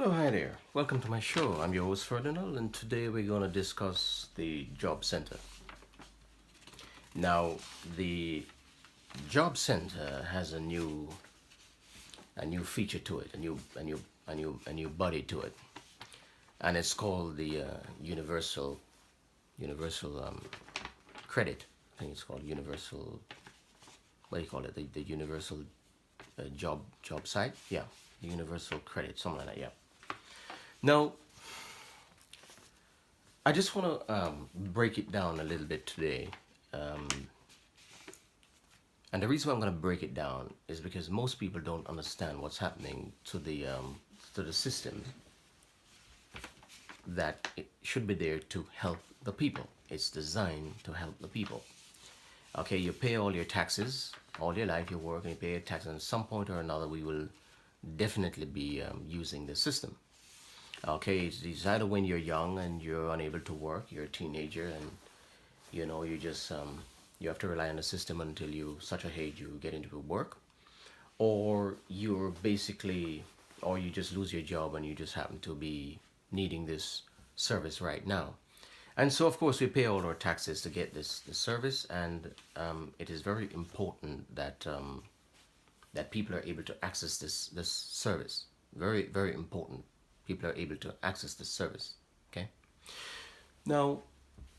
Hello, hi there. Welcome to my show. I'm your host Ferdinand, and today we're going to discuss the job center. Now, the job center has a new feature to it, a new body to it, and it's called the universal credit. I think it's called universal. What do you call it? The universal job site. Yeah, the universal credit, something like that. Yeah. Now, I just want to break it down a little bit today. Um, and the reason why I'm going to break it down is because most people don't understand what's happening to the system that it should be there to help the people. It's designed to help the people. Okay, you pay all your taxes, all your life you work and you pay your taxes. And at some point or another, we will definitely be using the system. Okay, it's either when you're young and you're unable to work, you're a teenager, and you just you have to rely on the system until you such a age you get into work, or you're basically, or you just lose your job and you just happen to be needing this service right now. And so, of course, we pay all our taxes to get this service, and it is very important that people are able to access this service. Very, very important. People are able to access this service. Okay. Now,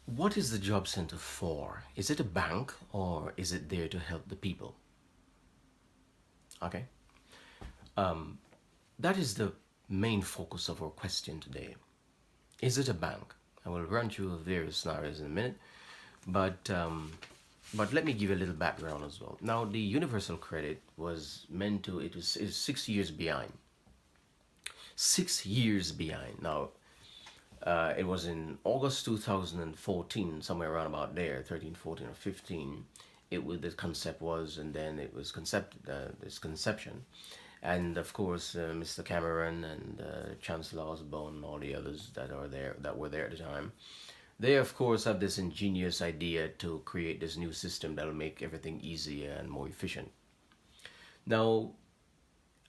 what is the job center for? Is it a bank or is it there to help the people? Okay. That is the main focus of our question today. Is it a bank? I will run through various scenarios in a minute, but let me give you a little background as well. Now, the universal credit was meant to. It is 6 years behind. 6 years behind. Now, it was in August 2014, somewhere around about there, 13, 14, or 15. The concept was, and then it was this conception, and of course, Mr. Cameron and Chancellor Osborne and all the others that were there at the time. They, of course, have this ingenious idea to create this new system that'll make everything easier and more efficient. Now,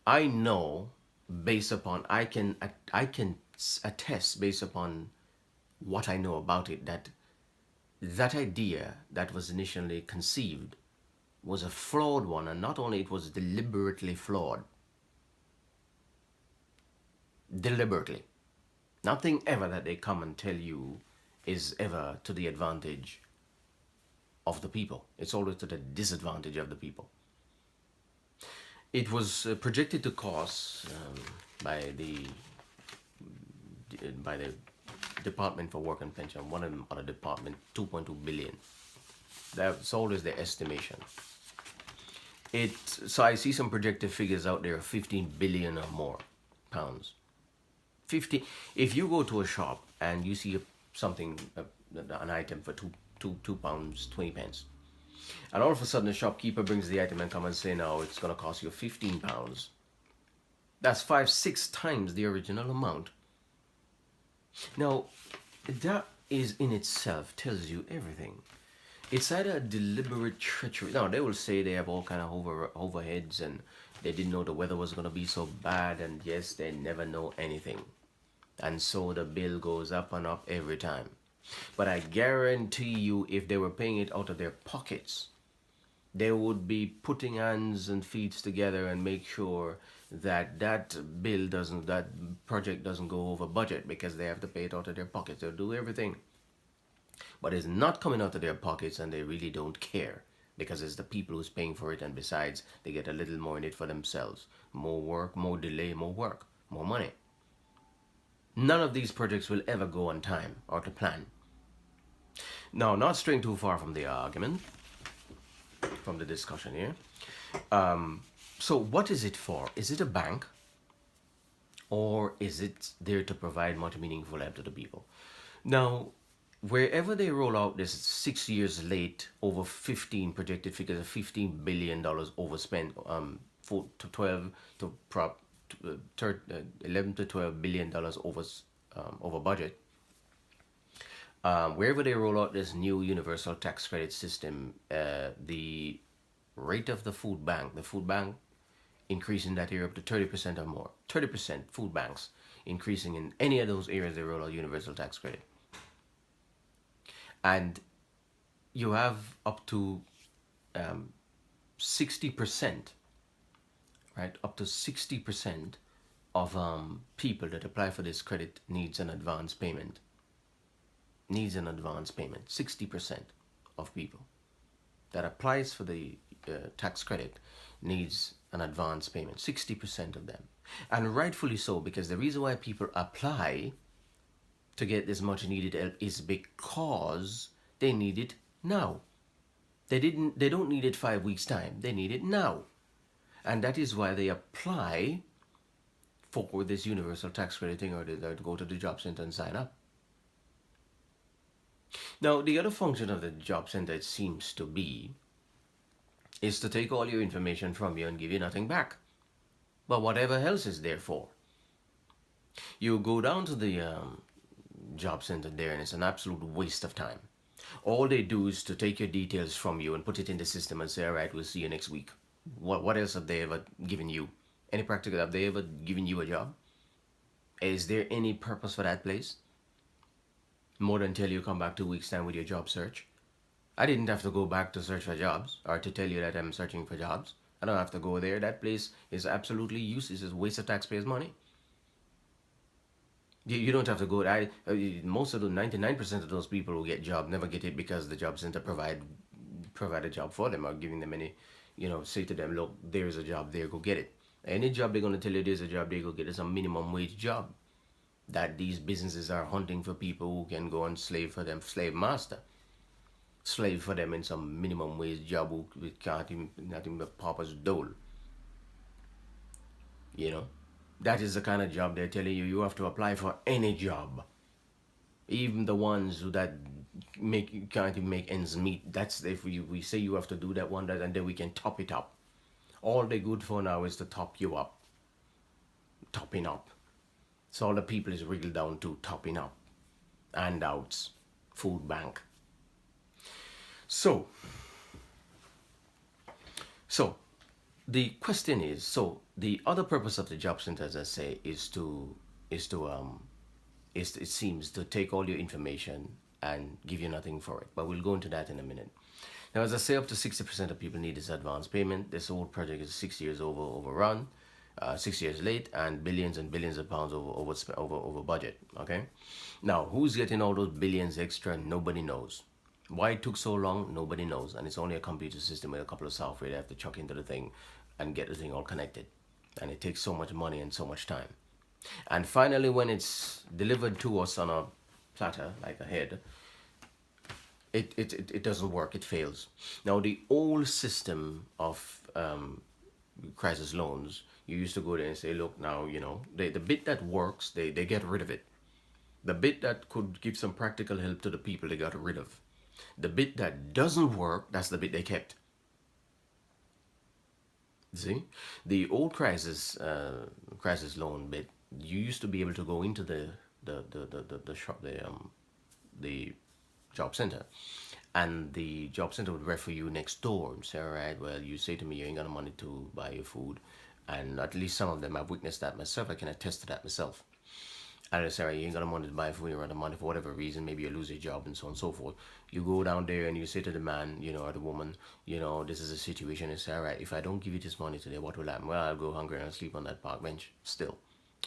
I know, based upon I can attest based upon what I know about it, that idea that was initially conceived was a flawed one, and not only it was deliberately flawed. Deliberately. Nothing ever that they come and tell you is ever to the advantage of the people. It's always to the disadvantage of the people. It was projected to cost by the Department for Work and Pension, one other department, 2.2 billion. That's always the estimation. So I see some projected figures out there of 15 billion or more pounds. 50. If you go to a shop and you see an item for £2 20 pence, and all of a sudden the shopkeeper brings the item and come and say, no, it's going to cost you £15. That's 5-6 times the original amount. Now, that is in itself tells you everything. It's either a deliberate treachery. Now, they will say they have all kind of overheads and they didn't know the weather was going to be so bad, and yes, they never know anything. And so the bill goes up and up every time. But I guarantee you, if they were paying it out of their pockets, they would be putting hands and feet together and make sure that that project doesn't go over budget, because they have to pay it out of their pockets. They'll do everything. But it's not coming out of their pockets, and they really don't care, because it's the people who's paying for it, and besides, they get a little more in it for themselves. More work, more delay, more work, more money. None of these projects will ever go on time or to plan. Now, not straying too far from the argument, from the discussion here. So what is it for? Is it a bank, or is it there to provide much meaningful help to the people? Now, wherever they roll out this 6 years late, over 15 projected figures of $15 billion overspent, 11 to $12 billion over budget. Wherever they roll out this new universal tax credit system, the rate of the food bank increasing that area up to 30% or more. 30% food banks increasing in any of those areas they roll out universal tax credit. And you have up to 60%, right? Up to 60% of people that apply for this credit needs an advance payment. 60% of people that applies for the tax credit needs an advance payment. 60% of them. And rightfully so, because the reason why people apply to get this much needed help is because they need it now. They don't need it 5 weeks time. They need it now. And that is why they apply for this universal tax credit thing, or they go to the job center and sign up. Now, the other function of the job center, it seems to be, is to take all your information from you and give you nothing back. But whatever else is there for. You go down to the job center there, and it's an absolute waste of time. All they do is to take your details from you and put it in the system and say, all right, we'll see you next week. What else have they ever given you? Any practical, have they ever given you a job? Is there any purpose for that place? More than tell you come back 2 weeks time with your job search. I didn't have to go back to search for jobs or to tell you that I'm searching for jobs. I don't have to go there. That place is absolutely useless. It's a waste of taxpayers' money. You don't have to go. Most of the 99% of those people who get job never get it because the job center provide a job for them or giving them any, say to them, look, there's a job there, go get it. Any job they're going to tell you there's a job there, go get it. It's a minimum wage job that these businesses are hunting for people who can go and slave for them, slave for them in some minimum wage job who can't even, not even Papa's dole. That is the kind of job they're telling you have to apply for any job. Even the ones who that can't even make ends meet. That's if we say you have to do that one, and then we can top it up. All they're good for now is to top you up. Topping up. So all the people is wriggled down to topping up. Handouts. Food bank. So the question is, the other purpose of the job center, as I say, it seems to take all your information and give you nothing for it. But we'll go into that in a minute. Now, as I say, up to 60% of people need this advance payment. This whole project is 6 years overrun, 6 years late, and billions of pounds over budget. Okay. Now, who's getting all those billions extra? Nobody knows. Why it took so long? Nobody knows. And it's only a computer system with a couple of software they have to chuck into the thing and get the thing all connected. And it takes so much money and so much time. And finally, when it's delivered to us on a platter, like a head, it doesn't work. It fails. Now, the old system of crisis loans, you used to go there and say, look, now, the bit that works, they get rid of it. The bit that could give some practical help to the people, they got rid of. The bit that doesn't work, that's the bit they kept. See, the old crisis loan bit, you used to be able to go into the shop, the job center, and the job center would refer you next door and say, all right, well, you say to me you ain't got no money to buy your food, and at least some of them, I've witnessed that myself. I can attest to that myself. And I say, right, you ain't got no money to buy food, you ain't got no money for whatever reason, maybe you lose your job and so on and so forth. You go down there and you say to the man, or the woman, this is a situation. And say, all right, if I don't give you this money today, what will happen? Well, I'll go hungry and I'll sleep on that park bench still.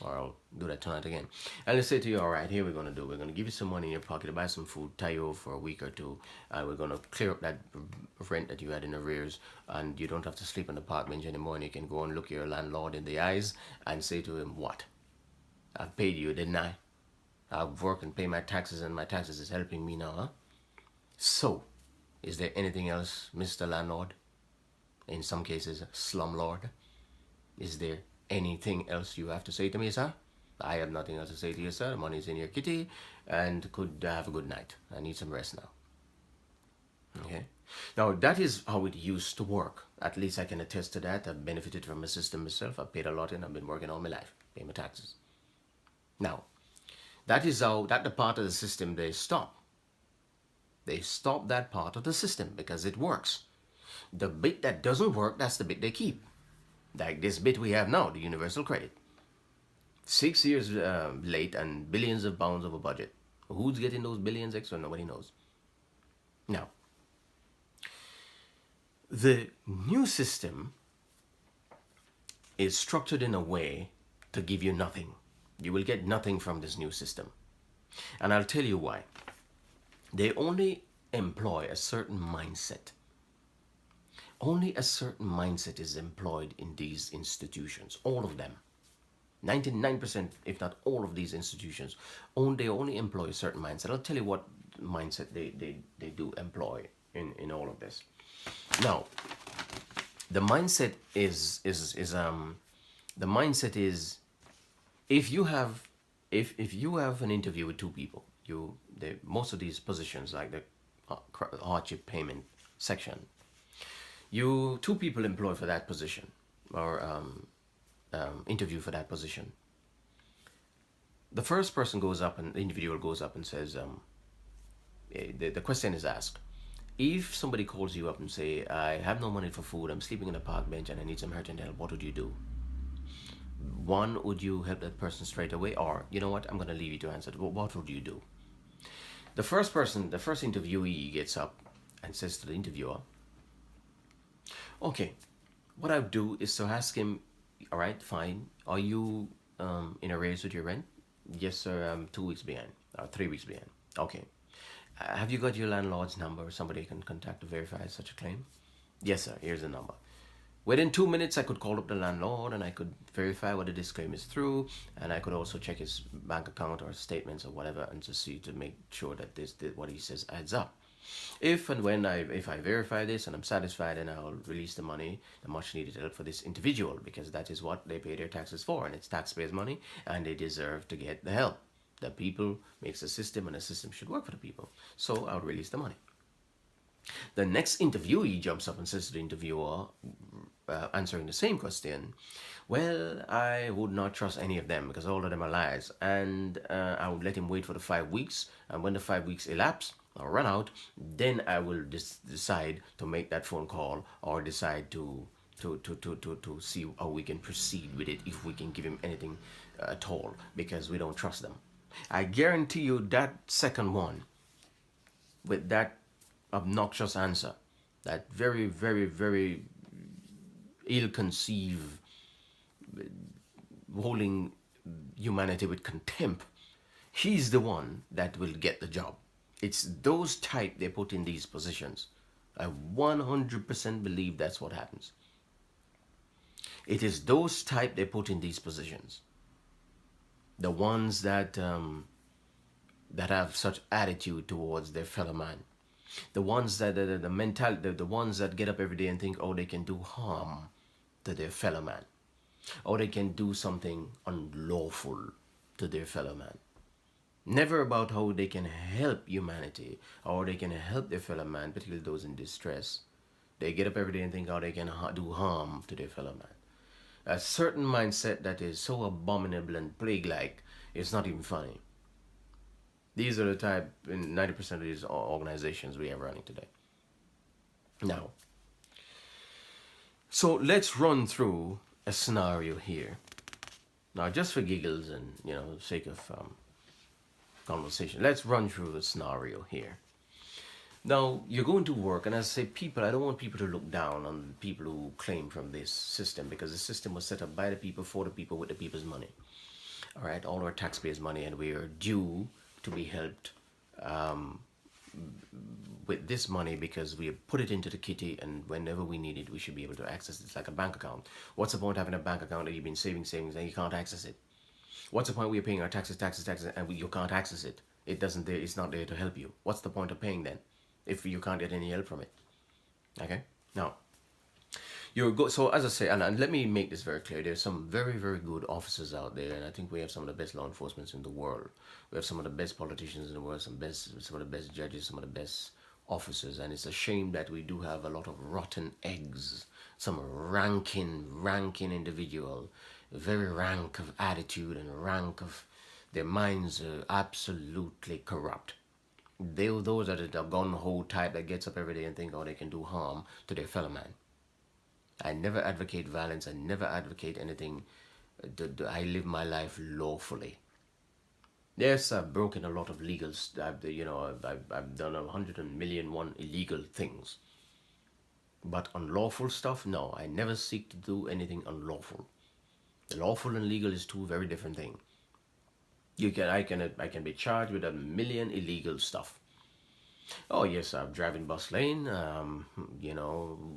Or I'll do that tonight again. And they say to you, all right, here we're going to give you some money in your pocket to buy some food, tie you over for a week or two. And we're going to clear up that rent that you had in arrears. And you don't have to sleep on the park bench anymore. And you can go and look your landlord in the eyes and say to him, what? I've paid you, didn't I? I've worked and pay my taxes, and my taxes is helping me now, huh? So, is there anything else, Mr. Landlord? In some cases, slumlord? Is there anything else you have to say to me, sir? I have nothing else to say to you, sir. The money's in your kitty, and could have a good night. I need some rest now. Okay? Now, that is how it used to work. At least I can attest to that. I've benefited from the system myself. I've paid a lot in. I've been working all my life, paying my taxes. Now, that is how, that the part of the system they stop. They stop that part of the system because it works. The bit that doesn't work, that's the bit they keep. Like this bit we have now, the universal credit. 6 years late and billions of pounds over budget. Who's getting those billions extra? Nobody knows. Now, the new system is structured in a way to give you nothing. You will get nothing from this new system. And I'll tell you why. They only employ a certain mindset. Only a certain mindset is employed in these institutions, all of them. 99%, if not all of these institutions, they only employ a certain mindset. I'll tell you what mindset they do employ in all of this. Now, the mindset is the mindset is if you have an interview with two people, most of these positions like the hardship payment section, two people employed for that position or interview for that position. The first person goes up and the individual goes up and says, the question is asked, if somebody calls you up and say, I have no money for food, I'm sleeping in a park bench and I need some urgent help, what would you do? One, would you help that person straight away? Or, you know what, I'm going to leave you to answer. What would you do? The first interviewee gets up and says to the interviewer, okay, what I would do is to ask him, all right, fine, are you in arrears with your rent? Yes, sir, I'm 2 weeks behind, 3 weeks behind. Okay. Have you got your landlord's number? Somebody can contact to verify such a claim? Yes, sir, here's the number. Within 2 minutes, I could call up the landlord and I could verify whether this claim is through, and I could also check his bank account or statements or whatever and to make sure that what he says adds up. If and when I verify this and I'm satisfied, then I'll release the money, the much needed help for this individual, because that is what they pay their taxes for, and it's taxpayers' money, and they deserve to get the help. The people makes a system, and the system should work for the people. So I'll release the money. The next interviewee jumps up and says to the interviewer, answering the same question, well, I would not trust any of them because all of them are lies, and I would let him wait for the 5 weeks, and when the 5 weeks elapse or run out, then I will decide to make that phone call or decide to see how we can proceed with it, if we can give him anything at all, because we don't trust them. I guarantee you that second one, with that obnoxious answer, that very, very, very ill-conceived, holding humanity with contempt, he's the one that will get the job. It's those type they put in these positions. I 100% believe that's what happens. It is those type they put in these positions. The ones that have such attitude towards their fellow man. The ones that the ones that get up every day and think, oh, they can do harm to their fellow man, or they can do something unlawful to their fellow man. Never about how they can help humanity or they can help their fellow man, particularly those in distress. They get up every day and think how they can do harm to their fellow man. A certain mindset that is so abominable and plague-like, it's not even funny. These are the type, in 90% of these organizations we have running today. Now, so let's run through a scenario here. Now, just for giggles and, sake of conversation, let's run through a scenario here. Now, you're going to work, and as I say, I don't want people to look down on people who claim from this system, because the system was set up by the people, for the people, with the people's money. All right, all our taxpayers' money, and we are due to be helped with this money because we have put it into the kitty, and whenever we need it, we should be able to access it. It's like a bank account. What's the point of having a bank account that you've been savings, and you can't access it? What's the point we're paying our taxes, and you can't access it? It's not there to help you. What's the point of paying then, if you can't get any help from it? Okay? Now, so as I say, and let me make this very clear, there's some very, very good officers out there, and I think we have some of the best law enforcement in the world. We have some of the best politicians in the world, some of the best judges, some of the best officers, and it's a shame that we do have a lot of rotten eggs, some ranking individual, very rank of attitude and rank of their minds are absolutely corrupt. Those are the gun-ho type that gets up every day and think, oh, they can do harm to their fellow man. I never advocate violence. I never advocate anything. I live my life lawfully. Yes, I've broken a lot of legals. I've done 100,000,001 illegal things. But unlawful stuff, no. I never seek to do anything unlawful. Lawful and legal is two very different things. I can be charged with 1,000,000 illegal stuff. Oh yes, I've driven bus lane,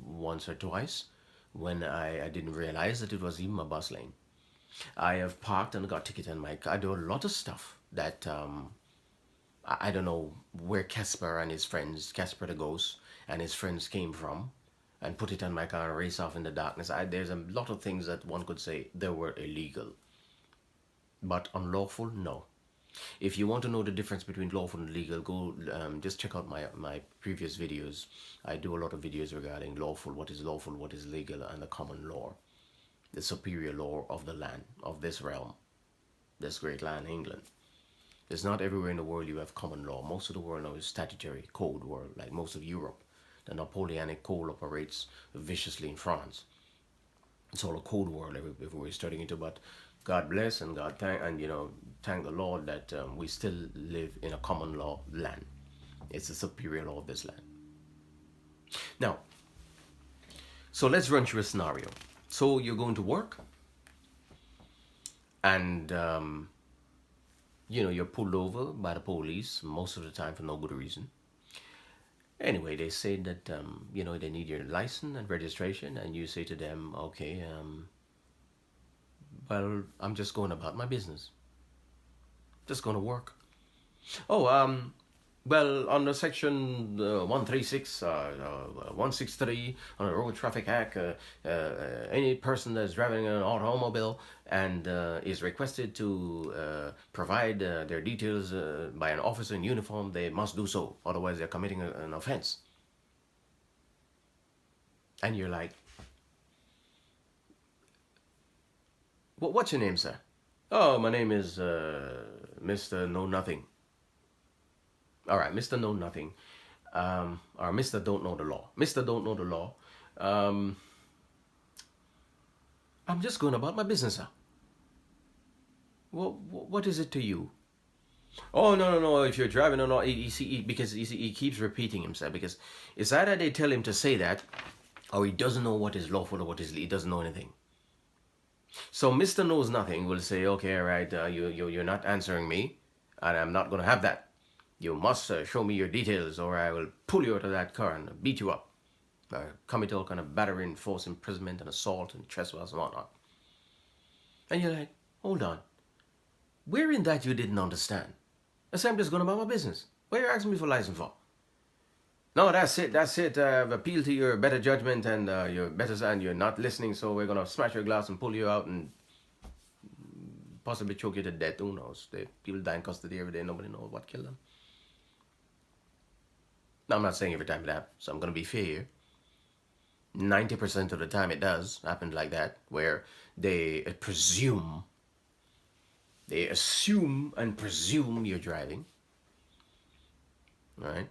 once or twice when I didn't realize that it was even a bus lane. I have parked and got ticket on my car. I do a lot of stuff that I don't know where Casper and his friends, Casper the ghost and his friends came from, and put it on my car and race off in the darkness. There's a lot of things that one could say they were illegal, but unlawful, no. If you want to know the difference between lawful and legal, go just check out my previous videos. I do a lot of videos regarding lawful, what is legal, and the common law, the superior law of the land, of this realm, this great land, England. It's not everywhere in the world you have common law. Most of the world now is statutory, code world, like most of Europe. The Napoleonic code operates viciously in France. It's all a code world everywhere we're studying into, but God bless and God thank, and thank the Lord that we still live in a common law land. It's the superior law of this land. Now, so let's run through a scenario. So you're going to work, and you're pulled over by the police most of the time for no good reason. Anyway, they say that they need your license and registration, and you say to them, okay, well, I'm just going about my business, just going to work. Oh, well, under section 136, 163 on the Road Traffic Act, any person that's driving an automobile and is requested to provide their details by an officer in uniform, they must do so. Otherwise, they're committing an offense. And you're like, what's your name, sir? Oh, my name is Mr. Know Nothing. All right, Mr. Know Nothing, or Mr. Don't Know the Law. Mr. Don't Know the Law. I'm just going about my business, sir. Well, what is it to you? Oh, no. If you're driving or not, because he keeps repeating himself, because it's either they tell him to say that, or he doesn't know what is lawful or what is, he doesn't know anything. So Mr. Knows Nothing will say, okay, all right, you're not answering me, and I'm not going to have that. You must show me your details, or I will pull you out of that car and beat you up. Commit all kind of battery and false imprisonment and assault and trespass and whatnot. And you're like, hold on. Where in that you didn't understand? I said, I'm just going about my business. What are you asking me for license for? No, that's it. I've appealed to your better judgment and you're not listening, so we're going to smash your glass and pull you out and possibly choke you to death. Who knows? People die in custody every day. Nobody knows what killed them. Now, I'm not saying every time it happens, so I'm going to be fair here. 90% of the time it does happen like that, where they assume and presume you're driving, right?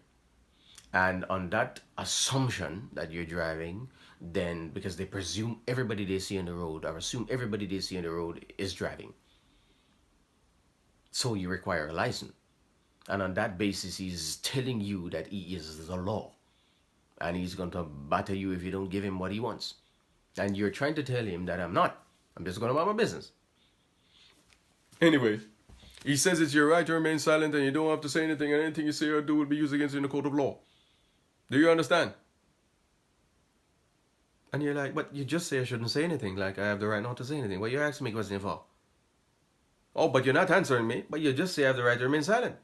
And on that assumption that you're driving, then because they presume everybody they see on the road, or assume everybody they see on the road is driving, so you require a license. And on that basis, he's telling you that he is the law. And he's going to batter you if you don't give him what he wants. And you're trying to tell him that I'm not. I'm just going about my business. Anyway, he says it's your right to remain silent and you don't have to say anything, and anything you say or do will be used against you in the court of law. Do you understand? And you're like, but you just say I shouldn't say anything. Like, I have the right not to say anything. What you asking me question for? Oh, but you're not answering me. But you just say I have the right to remain silent.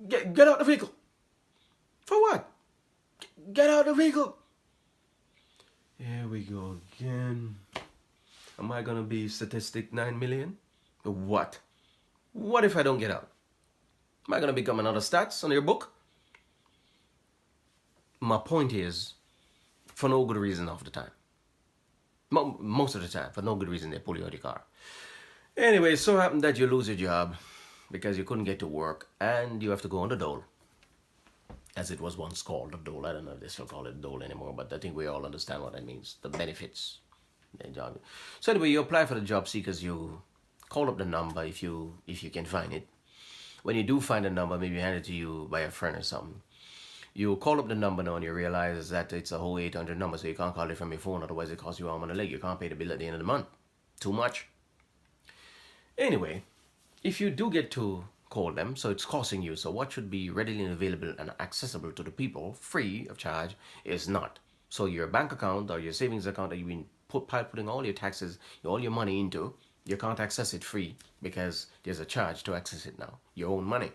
Get out the vehicle. For what? Get out the vehicle. Here we go again. Am I going to be statistic 9 million? What? What if I don't get out? Am I going to become another stats on your book? My point is, for no good reason half the time. Most of the time, for no good reason, they pull you out of your car. Anyway, so happened that you lose your job because you couldn't get to work and you have to go on the dole. as it was once called, a dole. I don't know if they still call it dole anymore, but I think we all understand what that means. The benefits. The job. So anyway, you apply for the job seekers. You call up the number if you can find it. When you do find a number, maybe handed to you by a friend or something. You call up the number now and you realize that it's a whole 800 number, so you can't call it from your phone, otherwise it costs you arm and a leg. You can't pay the bill at the end of the month. Too much. Anyway, if you do get to call them, so it's costing you, so what should be readily available and accessible to the people, free of charge, is not. So your bank account or your savings account that you've been putting all your taxes, all your money into, you can't access it free because there's a charge to access it now. Your own money.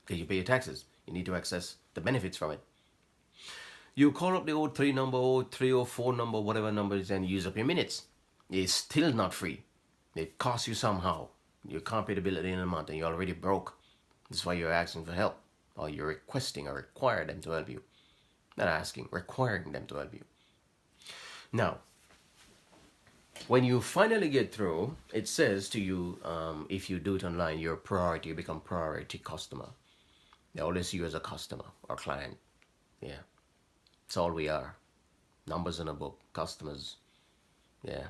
Because you pay your taxes. You need to access the benefits from it. You call up the old 3 number, or 3 or 4 number, whatever number it is, and use up your minutes. It's still not free. It costs you somehow. You can't pay the bill at the end of the month and you're already broke. That's why you're asking for help. Or you're requesting or require them to help you. Not asking, requiring them to help you. Now, when you finally get through, it says to you, if you do it online, you're a priority, you become priority customer. They always see you as a customer or client. Yeah. It's all we are. Numbers in a book, customers. Yeah.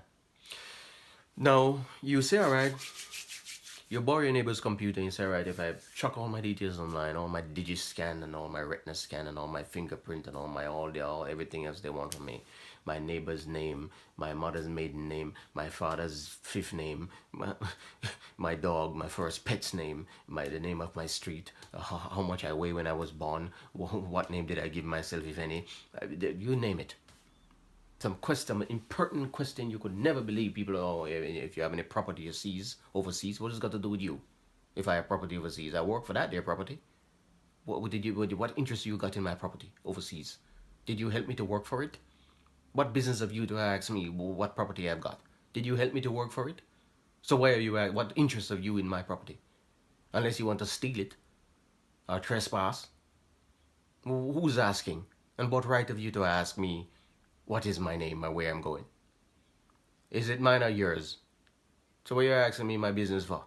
Now, you say, all right, you borrow your neighbor's computer and you say, all right, if I chuck all my details online, all my DigiScan and all my retina scan and all my fingerprint and all everything else they want from me, my neighbor's name, my mother's maiden name, my father's fifth name, my dog, my first pet's name, the name of my street, how much I weigh when I was born, what name did I give myself, if any, you name it. Some impertinent question you could never believe. People, oh, if you have any property overseas, what has it got to do with you? If I have property overseas, I work for that, their property. What interest you got in my property overseas? Did you help me to work for it? What business have you to ask me what property I've got? Did you help me to work for it? So why are you? What interest have you in my property? Unless you want to steal it or trespass. Who's asking? And what right have you to ask me? What is my name and where I'm going? Is it mine or yours? So what you're asking me my business for?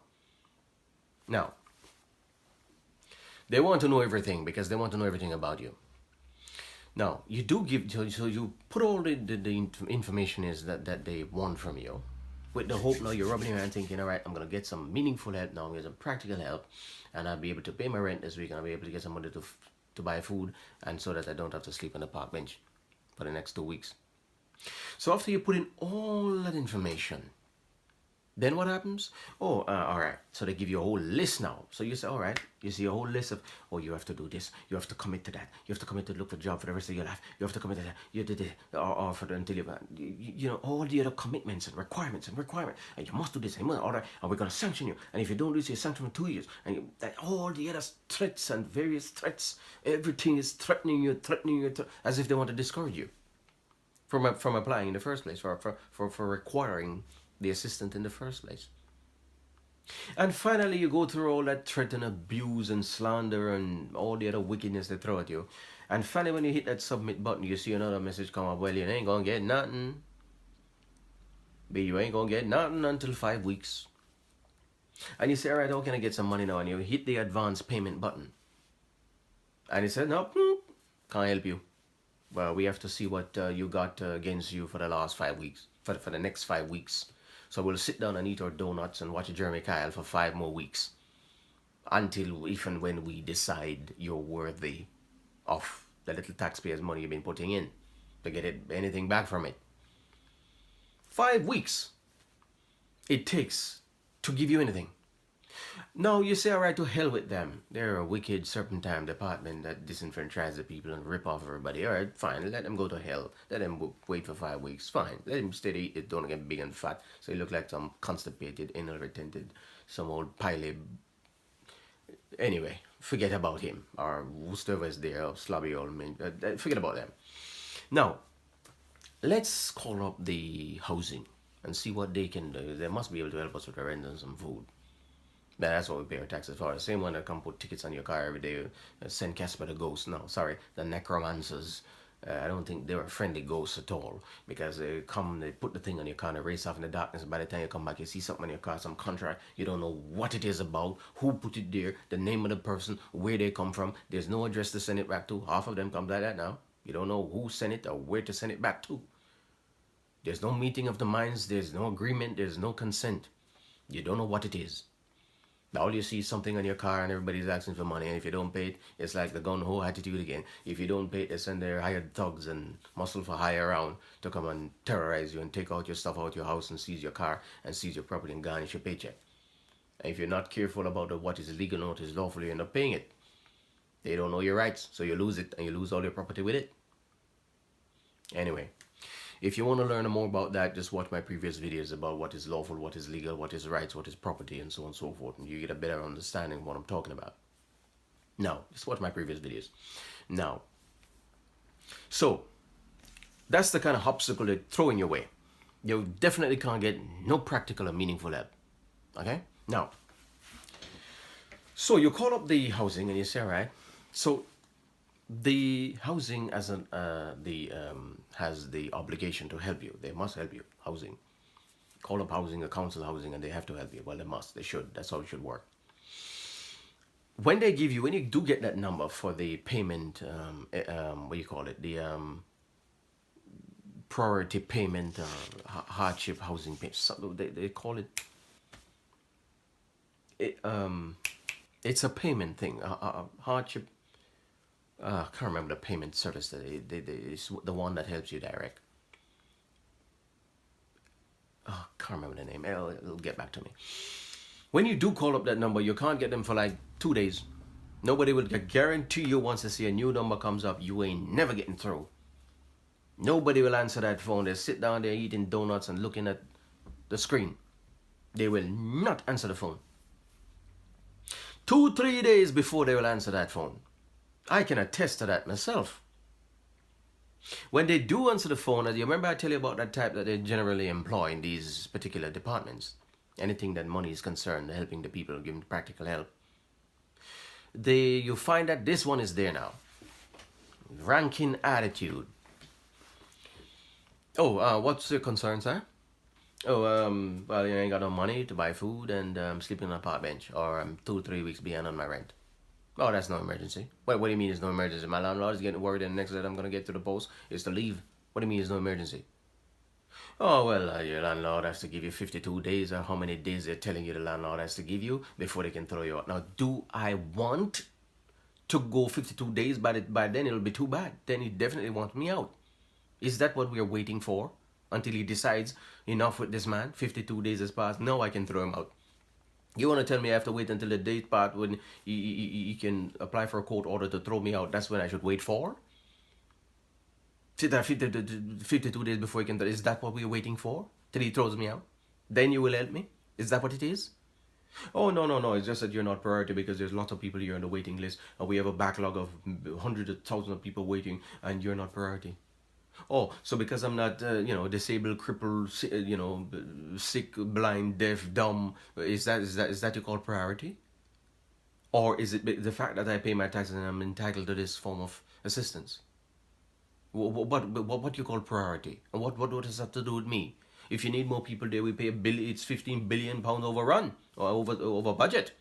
Now, they want to know everything because they want to know everything about you. Now, you do give, so you put all the information is that they want from you. With the hope now you're rubbing your hand thinking, all right, I'm going to get some meaningful help now, I'm going to get some practical help, and I'll be able to pay my rent this week, and I'll be able to get some money to buy food, and so that I don't have to sleep on the park bench for the next 2 weeks. So after you put in all that information, then what happens? Oh, all right. So they give you a whole list now. So you say, all right, you see a whole list of, oh, you have to do this. You have to commit to that. You have to commit to look for a job for the rest of your life. You have to commit to that. You did it, or for until you know, all the other commitments and requirements. And you must do this. And all right, and we're going to sanction you. And if you don't do this, you're sanctioned for 2 years. And all the other threats and various threats, everything is threatening you, as if they want to discourage you from applying in the first place, for requiring the assistant in the first place. And finally, you go through all that threat and abuse and slander and all the other wickedness they throw at you. And finally, when you hit that submit button, you see another message come up. Well, you ain't gonna get nothing. But you ain't gonna get nothing until 5 weeks. And you say, all right, how can I get some money now? And you hit the advance payment button. And he said, no, can't help you. Well, we have to see what you got against you for the last 5 weeks, for the next 5 weeks. So we'll sit down and eat our donuts and watch Jeremy Kyle for 5 more weeks. Until if and when we decide you're worthy of the little taxpayers' money you've been putting in to get anything back from it. 5 weeks it takes to give you anything. Now you say, all right, to hell with them. They're a wicked serpentine department that disenfranchises the people and rip off everybody. All right, fine, let them go to hell. Let them wait for 5 weeks. Fine, let them stay to eat it, don't get big and fat. So you look like some constipated, anal retented, some old piley. Anyway, forget about him or whoever is there, or slobby old man. Forget about them. Now, let's call up the housing and see what they can do. They must be able to help us with the rent and some food. That's what we pay our taxes for. The same one that come put tickets on your car every day, send Casper the ghost. No, sorry, the necromancers I don't think they're a friendly ghost at all, because they come, they put the thing on your car and they race off in the darkness. By the time you come back, you see something on your car, some contract, you don't know what it is about, who put it there, the name of the person, where they come from. There's no address to send it back to. Half of them come like that now. You don't know who sent it or where to send it back to. There's no meeting of the minds, there's no agreement, there's no consent. You don't know what it is. All you see is something on your car and everybody's asking for money, and if you don't pay it, it's like the gun-ho attitude again. If you don't pay it, they send their hired thugs and muscle for hire around to come and terrorize you and take out your stuff out your house and seize your car and seize your property and garnish your paycheck. And if you're not careful about what is legal and what is lawful, you end up paying it. They don't know your rights, so you lose it and you lose all your property with it. Anyway, if you want to learn more about that, just watch my previous videos about what is lawful, what is legal, what is rights, what is property, and so on and so forth, and you get a better understanding of what I'm talking about. Now, just watch my previous videos. Now, so that's the kind of obstacle they throw in your way. You definitely can't get no practical or meaningful help. Okay? Now, so you call up the housing and you say, all right, so the housing has the obligation to help you. They must help you. Housing, call up housing, a council housing, and they have to help you. Well, they must. They should. That's how it should work. When they give you, when you do get that number for the payment, what do you call it? The priority payment, hardship housing payment. So they call it. It's a payment thing. Hardship. I can't remember the payment service that it's the one that helps you direct. Can't remember the name. It'll get back to me. When you do call up that number, you can't get them for like 2 days. Nobody will guarantee you once they see a new number comes up, you ain't never getting through. Nobody will answer that phone. They sit down there eating donuts and looking at the screen. They will not answer the phone. 2-3 days before they will answer that phone. I can attest to that myself. When they do answer the phone, as you remember I tell you about that type that they generally employ in these particular departments, anything that money is concerned, helping the people, giving practical help, you find that this one is there now. Ranking attitude. Oh, what's your concern, sir? Oh, well, you ain't got no money to buy food and sleeping on a park bench, or I'm 2-3 weeks behind on my rent. Oh, that's no emergency. What do you mean it's no emergency? My landlord is getting worried and the next that I'm going to get to the post is to leave. What do you mean it's no emergency? Oh, well, your landlord has to give you 52 days, or how many days they're telling you the landlord has to give you before they can throw you out. Now, do I want to go 52 days? By then it'll be too bad. Then he definitely wants me out. Is that what we're waiting for? Until he decides, enough with this man, 52 days has passed, now I can throw him out. You want to tell me I have to wait until the date part when he can apply for a court order to throw me out? That's when I should wait for? Sit there 52 days before he can. Is that what we're waiting for? Till he throws me out? Then you will help me? Is that what it is? Oh, no. It's just that you're not priority because there's lots of people here on the waiting list. And we have a backlog of hundreds of thousands of people waiting and you're not priority. Oh, so because I'm not, disabled, crippled, sick, blind, deaf, dumb, is that you call priority? Or is it the fact that I pay my taxes and I'm entitled to this form of assistance? What you call priority? And what does that have to do with me? If you need more people there, we pay it's 15 billion pounds overrun, or over budget.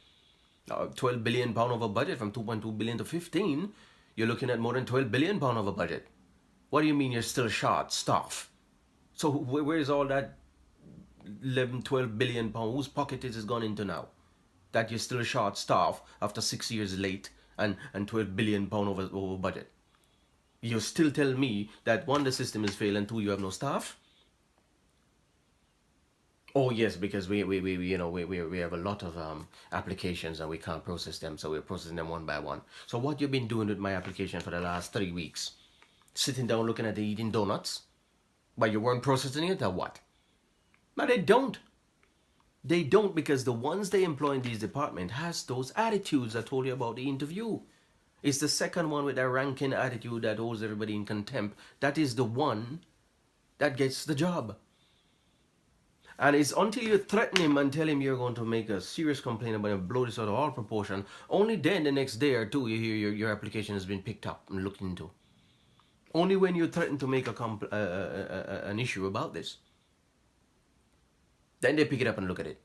12 billion pound over budget, from 2.2 billion to 15. You're looking at more than 12 billion pound over budget. What do you mean you're still short staff? So where is all that 11-12 billion pound? Whose pocket is it gone into now? That you're still short staff after 6 years late and 12 billion pound over budget. You still tell me that one, the system is failing, two, you have no staff? Oh yes, because we have a lot of applications and we can't process them, so we're processing them one by one. So what you've been doing with my application for the last 3 weeks? Sitting down looking at the eating donuts? But you weren't processing it or what? No, they don't. They don't, because the ones they employ in these departments has those attitudes I told you about the interview. It's the second one with that ranking attitude that holds everybody in contempt. That is the one that gets the job. And it's until you threaten him and tell him you're going to make a serious complaint about him, blow this out of all proportion, only then the next day or two you hear your application has been picked up and looked into. Only when you threaten to make an issue about this, then they pick it up and look at it.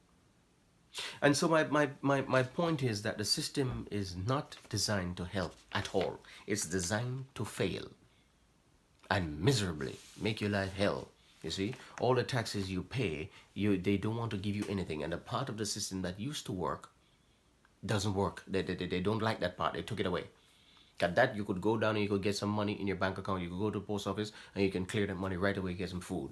And so my point is that the system is not designed to help at all. It's designed to fail and miserably make your life hell. You see, all the taxes you pay, they don't want to give you anything. And the part of the system that used to work doesn't work. They don't like that part. They took it away. At that, you could go down and you could get some money in your bank account. You could go to the post office and you can clear that money right away, get some food.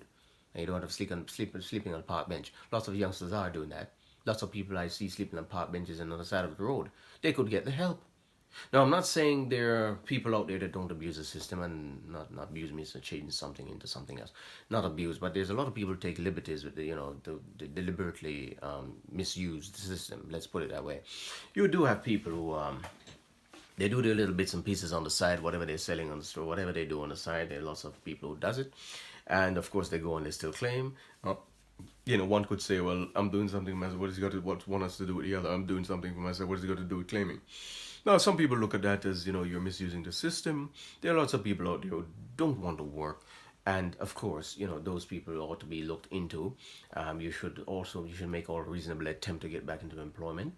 And you don't have to sleeping on a park bench. Lots of youngsters are doing that. Lots of people I see sleeping on park benches on the side of the road. They could get the help. Now, I'm not saying there are people out there that don't abuse the system, and not abuse means to change something into something else. Not abuse, but there's a lot of people who take liberties with to deliberately misuse the system. Let's put it that way. You do have people who they do their little bits and pieces on the side, whatever they're selling on the store, whatever they do on the side. There are lots of people who does it, and of course they go and they still claim. One could say, well, I'm doing something for myself. What has it got to what one has to do with the other? I'm doing something for myself. What has it got to do with claiming? Now, some people look at that as, you're misusing the system. There are lots of people out there who don't want to work. And of course, those people ought to be looked into. You should make all reasonable attempt to get back into employment.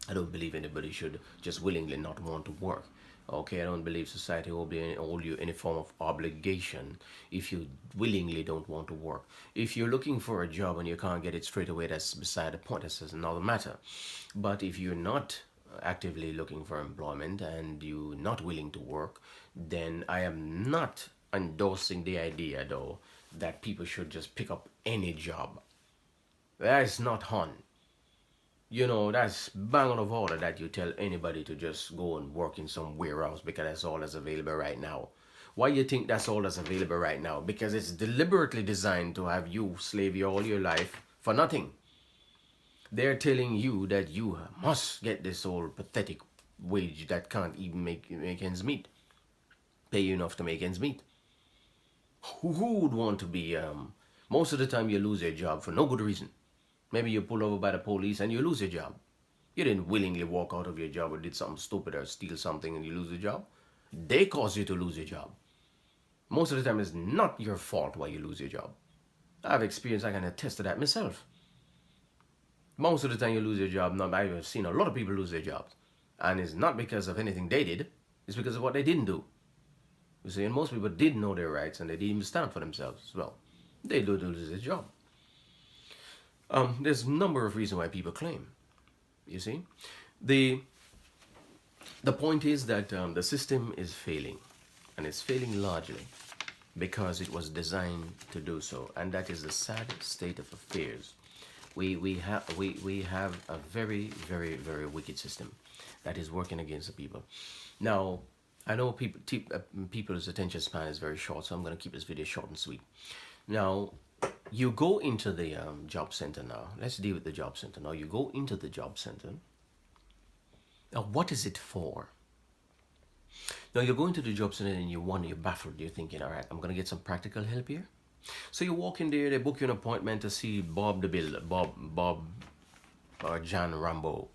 I don't believe anybody should just willingly not want to work. Okay, I don't believe society will hold you any form of obligation if you willingly don't want to work. If you're looking for a job and you can't get it straight away, that's beside the point. That's another matter. But if you're not actively looking for employment and you're not willing to work, then I am not endorsing the idea, though, that people should just pick up any job. That's not on. That's bang out of order that you tell anybody to just go and work in some warehouse because that's all that's available right now. Why you think that's all that's available right now? Because it's deliberately designed to have you slave you all your life for nothing. They're telling you that you must get this old pathetic wage that can't even make ends meet. Pay you enough to make ends meet. Who would want to be, most of the time you lose your job for no good reason. Maybe you're pulled over by the police and you lose your job. You didn't willingly walk out of your job or did something stupid or steal something and you lose your job. They caused you to lose your job. Most of the time it's not your fault why you lose your job. I've experienced, I can attest to that myself. Most of the time you lose your job, I've seen a lot of people lose their jobs. And it's not because of anything they did, it's because of what they didn't do. You see, and most people did know their rights and they didn't even stand for themselves as well. They do lose their job. There's a number of reasons why people claim. You see, the point is that the system is failing, and it's failing largely because it was designed to do so, and that is the sad state of affairs. We have a very, very, very wicked system that is working against the people. Now, I know people's attention span is very short, so I'm going to keep this video short and sweet. Now, you go into the job center now. Let's deal with the job center now. You go into the job center. Now, what is it for? Now, you're going to the job center and you're baffled. You're thinking, all right, I'm going to get some practical help here. So you walk in there, they book you an appointment to see Bob the Builder, Bob or John Rambo.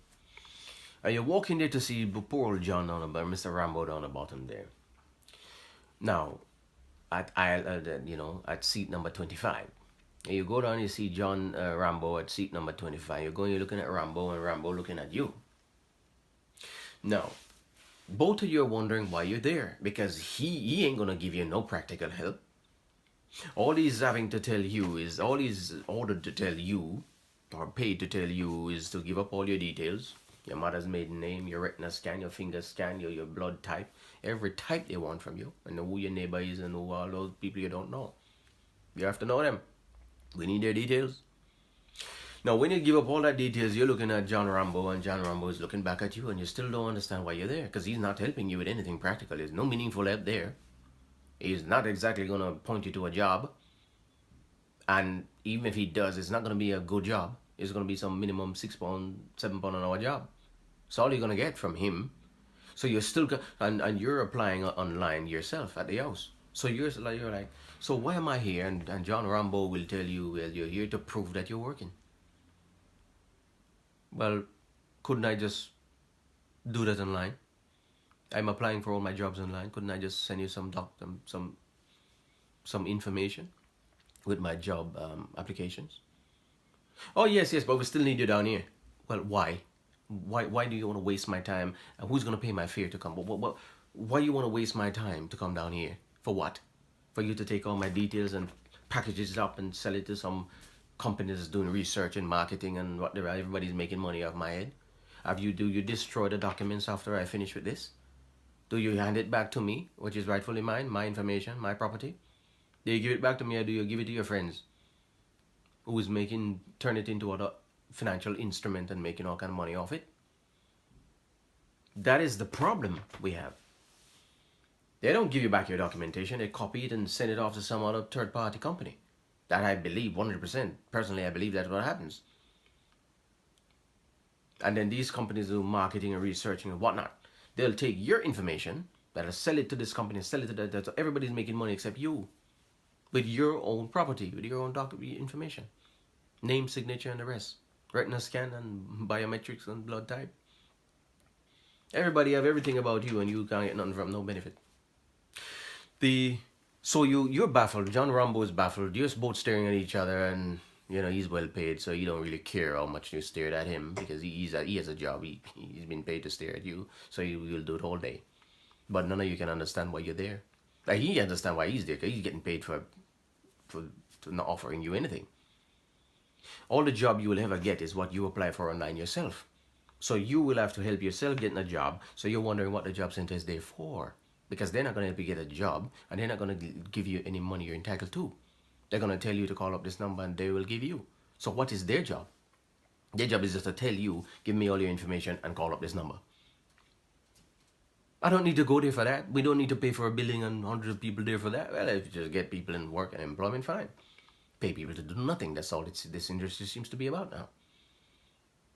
And you walk in there to see poor old John down the bottom, Mr. Rambo down the bottom there. Now, at seat number 25. And you go down and you see John Rambo at seat number 25. You're looking at Rambo and Rambo looking at you. Now, both of you are wondering why you're there, because he ain't gonna give you no practical help. All he's having to tell you is, all he's ordered to tell you, or paid to tell you, is to give up all your details. Your mother's maiden name, your retina scan, your finger scan, your blood type, every type they want from you, and know who your neighbor is and who all those people you don't know. You have to know them. We need their details. Now, when you give up all that details, you're looking at John Rambo, and John Rambo is looking back at you, and you still don't understand why you're there, because he's not helping you with anything practical. There's no meaningful help there. He's not exactly going to point you to a job. And even if he does, it's not going to be a good job. It's going to be some minimum £6, £7 an hour job. It's all you're going to get from him. So you're still, and you're applying online yourself at the house. So you're like, so why am I here? And John Rambo will tell you, well, you're here to prove that you're working. Well, couldn't I just do that online? I'm applying for all my jobs online. Couldn't I just send you some information with my job applications? Oh yes, yes, but we still need you down here. Well, why? Why do you want to waste my time? And who's gonna pay my fare to come? Why you want to waste my time to come down here? For what? For you to take all my details and package it up and sell it to some companies doing research and marketing and whatever. Everybody's making money off my head. Do you destroy the documents after I finish with this? Do you hand it back to me, which is rightfully mine, my information, my property? Do you give it back to me, or do you give it to your friends who is making turn it into a financial instrument and making all kind of money off it? That is the problem we have. They don't give you back your documentation. They copy it and send it off to some other third-party company. That I believe 100%. Personally, I believe that's what happens. And then these companies do marketing and researching and whatnot. They'll take your information, that'll sell it to this company, sell it to that. Everybody's making money except you. With your own property, with your own document information. Name, signature, and the rest. Retina scan and biometrics and blood type. Everybody have everything about you and you can't get nothing from no benefit. So you're baffled. John Rambo is baffled. You're both staring at each other, and he's well paid, so you don't really care how much you stared at him because he has a job. He's been paid to stare at you, so you'll do it all day. But none of you can understand why you're there. Like, he understand why he's there because he's getting paid for not offering you anything. All the job you will ever get is what you apply for online yourself. So you will have to help yourself getting a job. So you're wondering what the job center is there for. Because they're not going to help you get a job, and they're not going to give you any money you're entitled to. They're going to tell you to call up this number and they will give you. So what is their job? Their job is just to tell you, give me all your information and call up this number. I don't need to go there for that. We don't need to pay for a billing and hundreds of people there for that. Well, if you just get people in work and employment, fine. Pay people to do nothing. That's all this industry seems to be about now.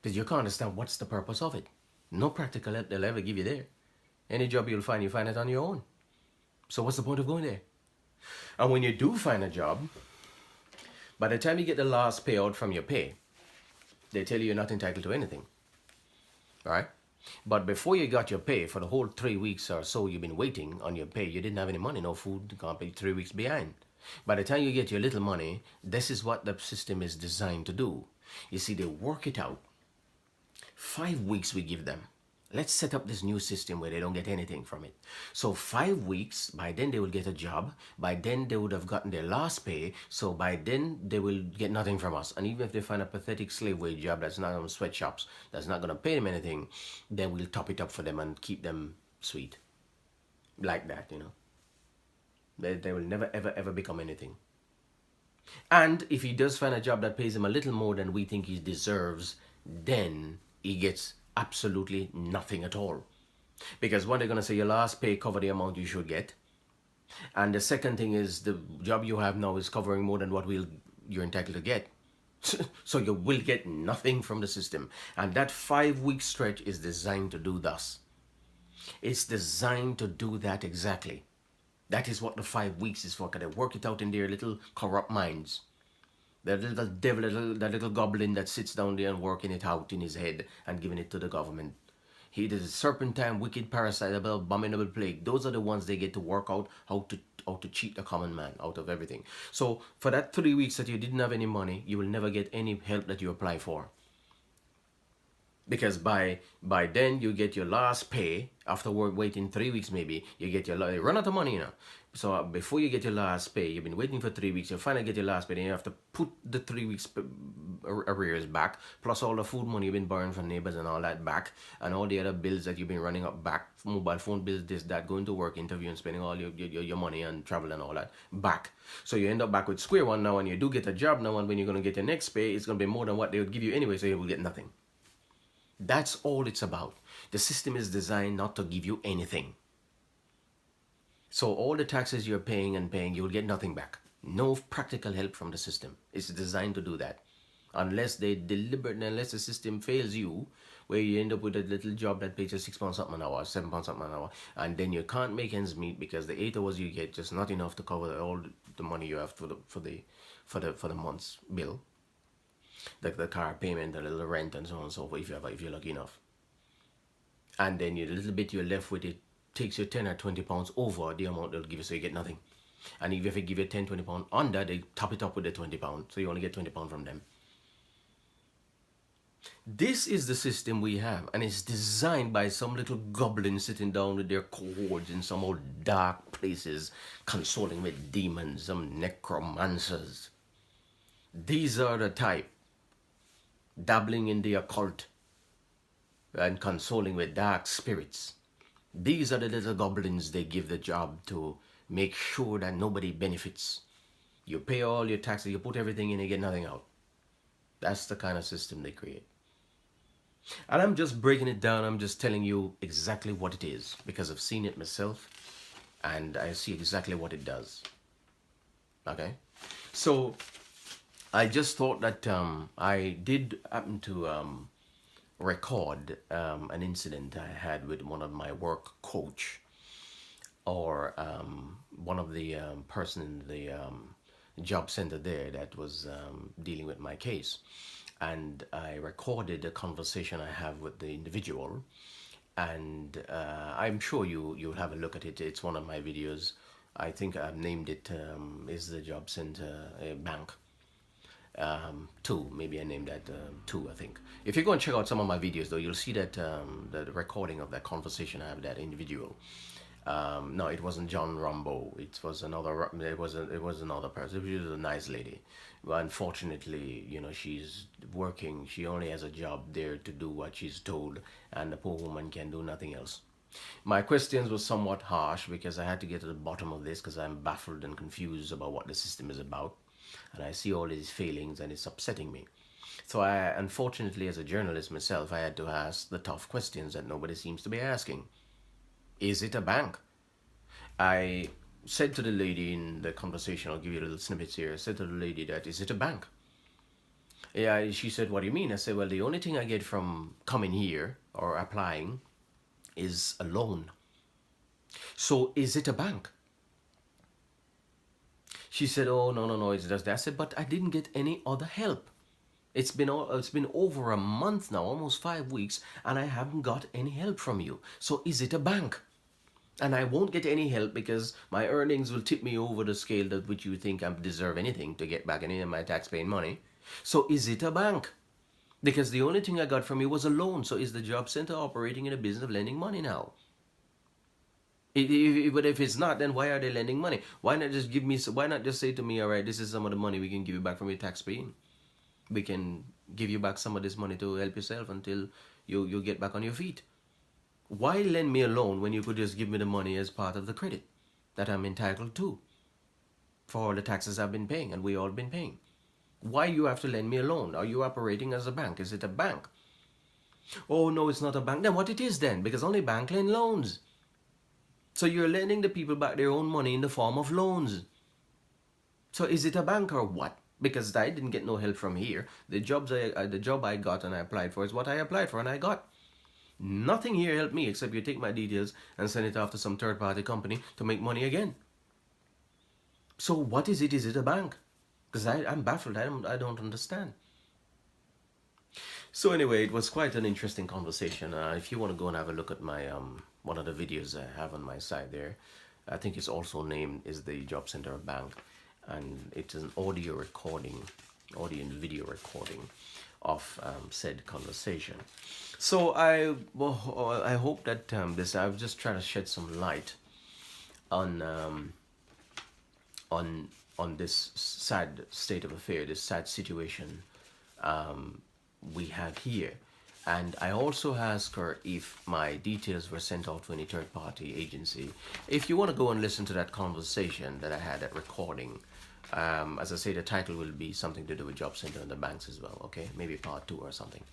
Because you can't understand what's the purpose of it. No practical help they'll ever give you there. Any job you find it on your own. So what's the point of going there? And when you do find a job, by the time you get the last payout from your pay, they tell you you're not entitled to anything. Right? But before you got your pay, for the whole 3 weeks or so you've been waiting on your pay, you didn't have any money, no food, you can't pay 3 weeks behind. By the time you get your little money, this is what the system is designed to do. You see, they work it out. 5 weeks we give them. Let's set up this new system where they don't get anything from it. So 5 weeks, by then they will get a job. By then they would have gotten their last pay. So by then they will get nothing from us. And even if they find a pathetic slave wage job that's not on sweatshops, that's not going to pay them anything, then we'll top it up for them and keep them sweet. Like that, They will never, ever, ever become anything. And if he does find a job that pays him a little more than we think he deserves, then he gets absolutely nothing at all. Because one, they're going to say your last pay cover the amount you should get. And the second thing is the job you have now is covering more than what you're entitled to get. So you will get nothing from the system. And that 5 week stretch is designed to do thus. It's designed to do that exactly. That is what the 5 weeks is for. Because they work it out in their little corrupt minds. That little devil, that little goblin that sits down there and working it out in his head and giving it to the government. He is a serpentine, wicked, parasitable, abominable plague. Those are the ones they get to work out how to cheat the common man out of everything. So for that 3 weeks that you didn't have any money, you will never get any help that you apply for. Because by then you get your last pay. After waiting 3 weeks maybe, you get you run out of money now. So before you get your last pay, you've been waiting for 3 weeks, you finally get your last pay, then you have to put the 3 weeks arrears back, plus all the food money you've been borrowing from neighbors and all that back, and all the other bills that you've been running up back, mobile phone bills, this, that, going to work, interview, and spending all your money and travel and all that back. So you end up back with square one now, and you do get a job now, and when you're going to get your next pay, it's going to be more than what they would give you anyway, so you will get nothing. That's all it's about. The system is designed not to give you anything. So all the taxes you're paying, you will get nothing back. No practical help from the system. It's designed to do that. Unless unless the system fails you, where you end up with a little job that pays you £6 something an hour, £7 something an hour, and then you can't make ends meet because the 8 hours you get just not enough to cover all the money you have for the month's bill. The car payment, the little rent, and so on and so forth, if you're lucky enough. And then the little bit you're left with, it takes you 10 or 20 pounds over the amount they'll give you, so you get nothing. And if they give you 10, 20 pounds under, they top it up with the 20 pounds, so you only get 20 pounds from them. This is the system we have, and it's designed by some little goblin sitting down with their cohorts in some old dark places, consoling with demons, some necromancers. These are the type, dabbling in the occult and consoling with dark spirits. These are the little goblins they give the job to make sure that nobody benefits. You pay all your taxes, you put everything in, you get nothing out. That's the kind of system they create. And I'm just breaking it down. I'm just telling you exactly what it is, because I've seen it myself and I see exactly what it does. Okay? So I just thought that I did happen to record an incident I had with one of my work coach, or one of the person in the job center there that was dealing with my case. And I recorded a conversation I have with the individual, and I'm sure you'll have a look at it. It's one of my videos. I think I've named it is the job center a bank 2, maybe I named that 2, I think. If you go and check out some of my videos though, you'll see that the recording of that conversation I have with that individual. No, it wasn't John Rambo. It was another. It was another person. She was a nice lady. But unfortunately, you know, she's working. She only has a job there to do what she's told, and the poor woman can do nothing else. My questions were somewhat harsh because I had to get to the bottom of this, because I'm baffled and confused about what the system is about, and I see all these failings and it's upsetting me. So I, unfortunately, as a journalist myself, I had to ask the tough questions that nobody seems to be asking. Is it a bank? I said to the lady in the conversation, I'll give you a little snippets here. I said to the lady that, is it a bank? Yeah, she said, what do you mean? I said, well, the only thing I get from coming here or applying is a loan. So is it a bank? She said, oh, no, it's just that. I said, but I didn't get any other help. It's been over a month now, almost 5 weeks, and I haven't got any help from you. So is it a bank? And I won't get any help because my earnings will tip me over the scale that which you think I deserve anything to get back any of my tax-paying money. So is it a bank? Because the only thing I got from you was a loan. So is the job center operating in a business of lending money now? But if it's not, then why are they lending money? Why not just give me? Why not just say to me, all right, this is some of the money we can give you back from your tax paying. We can give you back some of this money to help yourself until you get back on your feet. Why lend me a loan when you could just give me the money as part of the credit that I'm entitled to for all the taxes I've been paying and we all been paying? Why you have to lend me a loan? Are you operating as a bank? Is it a bank? Oh, no, it's not a bank. Then what it is then? Because only bank lend loans. So you're lending the people back their own money in the form of loans. So is it a bank or what? Because I didn't get no help from here. The job I got and I applied for is what I applied for and I got. Nothing here helped me except you take my details and send it off to some third-party company to make money again. So what is it? Is it a bank? Because I'm baffled. I don't understand. So anyway, it was quite an interesting conversation. If you want to go and have a look at my one of the videos I have on my side there, I think it's also named is the Job Center Bank, and it's an audio and video recording of said conversation. So I hope that I've just tried to shed some light on this sad state of affair, this sad situation we have here. And I also asked her if my details were sent out to any third-party agency. If you want to go and listen to that conversation that I had, that recording, as I say, the title will be something to do with Job Center and the banks as well, okay? Maybe part 2 or something.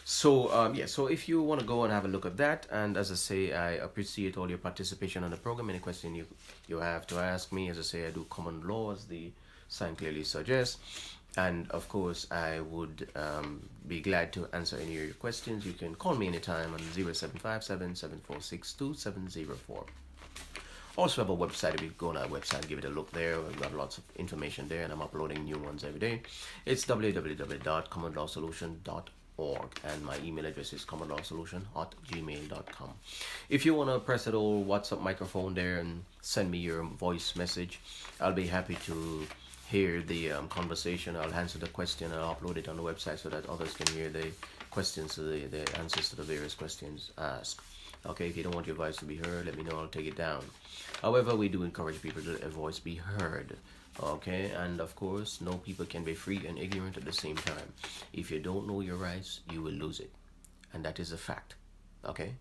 So, yeah, so if you want to go and have a look at that, and as I say, I appreciate all your participation on the program. Any question you have to ask me, as I say, I do common law, as the sign clearly suggests. And, of course, I would be glad to answer any of your questions. You can call me anytime on 0757-746-2704. Also have a website. If you go on our website, give it a look there. We've got lots of information there, and I'm uploading new ones every day. It's www.commonlawsolution.org. and my email address is commondawsolution@gmail.com. If you want to press that old WhatsApp microphone there and send me your voice message, I'll be happy to hear the conversation. I'll answer the question and I'll upload it on the website so that others can hear the questions, the answers to the various questions asked. Okay, if you don't want your voice to be heard, let me know, I'll take it down. However, we do encourage people to let their voice be heard. Okay, and of course, no people can be free and ignorant at the same time. If you don't know your rights, you will lose it. And that is a fact. Okay?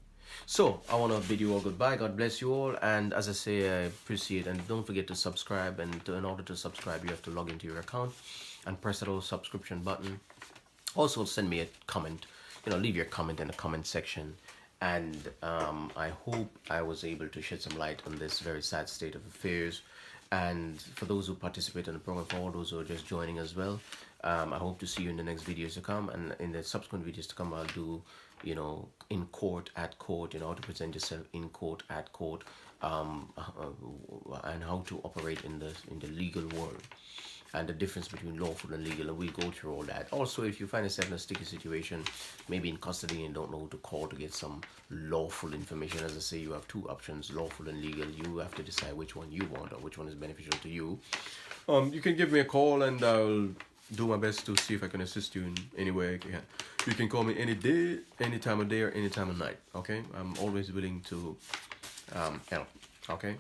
So, I want to bid you all goodbye. God bless you all. And as I say, I appreciate, and don't forget to subscribe. And in order to subscribe, you have to log into your account and press that little subscription button. Also, send me a comment. Leave your comment in the comment section. And I hope I was able to shed some light on this very sad state of affairs. And for those who participate in the program, for all those who are just joining as well, I hope to see you in the next videos to come. And in the subsequent videos to come, I'll do, in court, at court, how to present yourself in court, at court, and how to operate in the legal world, and the difference between lawful and legal, and we go through all that. Also, if you find yourself in a sticky situation, maybe in custody, and don't know who to call to get some lawful information, as I say, you have two options, lawful and legal. You have to decide which one you want or which one is beneficial to you. You can give me a call and I'll do my best to see if I can assist you in any way I can. You can call me any day, any time of day, or any time of night. Okay, I'm always willing to help. Okay.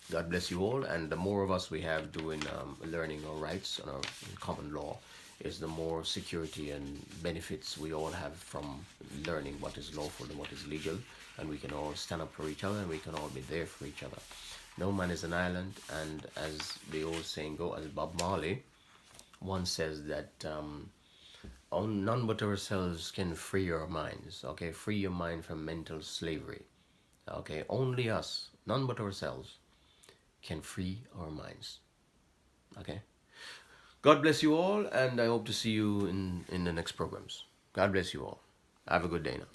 God bless you all, and the more of us we have doing learning our rights and our common law, is the more security and benefits we all have from learning what is lawful and what is legal, and we can all stand up for each other and we can all be there for each other. No man is an island, and as the old saying go, as Bob Marley once says, that none but ourselves can free our minds. Okay, free your mind from mental slavery. Okay, only us, none but ourselves, can free our minds. Okay, God bless you all, and I hope to see you in the next programs. God bless you all. Have a good day now.